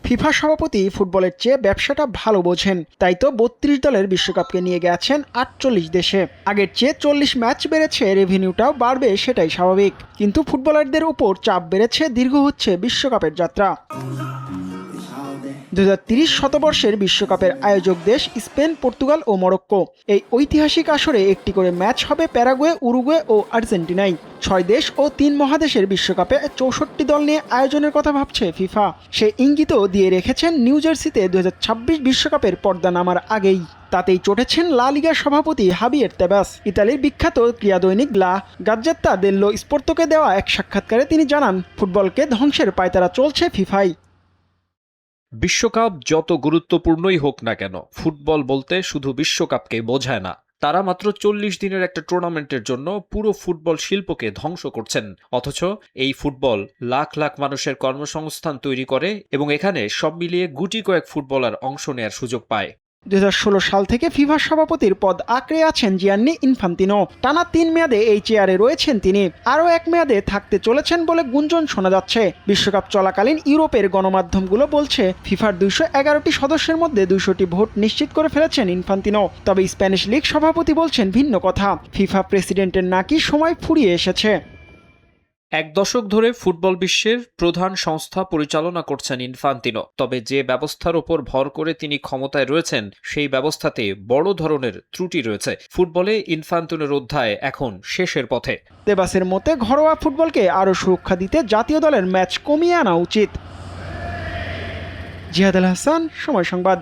FIFA সভাপতি ফুটবলের চেয়ে ব্যবসাটা ভালো বোঝেন, তাই তো ৩২ দলের বিশ্বকাপকে নিয়ে গেছেন ৪৮ দেশে। আগের চেয়ে ৪০ ম্যাচ বেড়েছে, রেভিনিউটাও বাড়বে, সেটাই স্বাভাবিক। কিন্তু ফুটবলারদের উপর চাপ বেড়েছে, দীর্ঘ হচ্ছে বিশ্বকাপের যাত্রা। ২০৩০ শতবর্ষের বিশ্বকাপের আয়োজক দেশ স্পেন, পর্তুগাল ও মরক্কো। এই ঐতিহাসিক আসরে একটি করে ম্যাচ হবে প্যারাগুয়ে, উরুগুয়ে ও আর্জেন্টিনায়। ৬ দেশ ও ৩ মহাদেশের বিশ্বকাপে ৬৪ দল নিয়ে আয়োজনের কথা ভাবছে ফিফা। সে ইঙ্গিতও দিয়ে রেখেছেন নিউ জার্সিতে ২০২৬ বিশ্বকাপের পর্দা নামার আগেই। তাতেই চটেছেন লা লিগার সভাপতি হাবিয়ের তেবাস। ইতালির বিখ্যাত ক্রীড়াদৈনিক লা গাজ্জেত্তা দেল্লো স্পোর্তোকে দেওয়া এক সাক্ষাৎকারে তিনি জানান, ফুটবলকে ধ্বংসের পায়তারা চলছে ফিফায়। বিশ্বকাপ যত গুরুত্বপূর্ণই হোক না কেন, ফুটবল বলতে শুধু বিশ্বকাপকে বোঝায় না। তারা মাত্র ৪০ দিনের একটা টুর্নামেন্টের জন্য পুরো ফুটবল শিল্পকে ধ্বংস করছেন। অথচ এই ফুটবল লাখ লাখ মানুষের কর্মসংস্থান তৈরি করে এবং এখানে সব মিলিয়ে গুটি কয়েক ফুটবলার অংশ নেয়ার সুযোগ পায়। ২০১৬ সাল থেকে ফিফা সভাপতির পদ আঁকড়ে আছেন জিয়ান্নি ইনফান্তিনো। টানা ৩ মেয়াদে এই চেয়ারে রয়েছেন তিনি। আরও ১ মেয়াদে থাকতে চলেছেন বলে গুঞ্জন শোনা যাচ্ছে। বিশ্বকাপ চলাকালীন ইউরোপের গণমাধ্যমগুলো বলছে, ফিফার ২১১টি সদস্যের মধ্যে ২০০টি ভোট নিশ্চিত করে ফেলেছেন ইনফান্তিনো। তবে স্প্যানিশ লিগ সভাপতি বলছেন ভিন্ন কথা। ফিফা প্রেসিডেন্টের নাকি সময় ফুরিয়ে এসেছে। ১ দশক ধরে ফুটবল বিশ্বের প্রধান সংস্থা পরিচালনা করছেন ইনফান্তিনো। তবে যে ব্যবস্থার ওপর ভর করে তিনি ক্ষমতায় রয়েছেন, সেই ব্যবস্থাতে বড় ধরনের ত্রুটি রয়েছে। ফুটবলে ইনফান্তিনোর অধ্যায় এখন শেষের পথে। তেবাসের মতে, ঘরোয়া ফুটবলকে আরও সুরক্ষা দিতে জাতীয় দলের ম্যাচ কমিয়ে আনা উচিত। জিহাদ আল হাসান, সময় সংবাদ।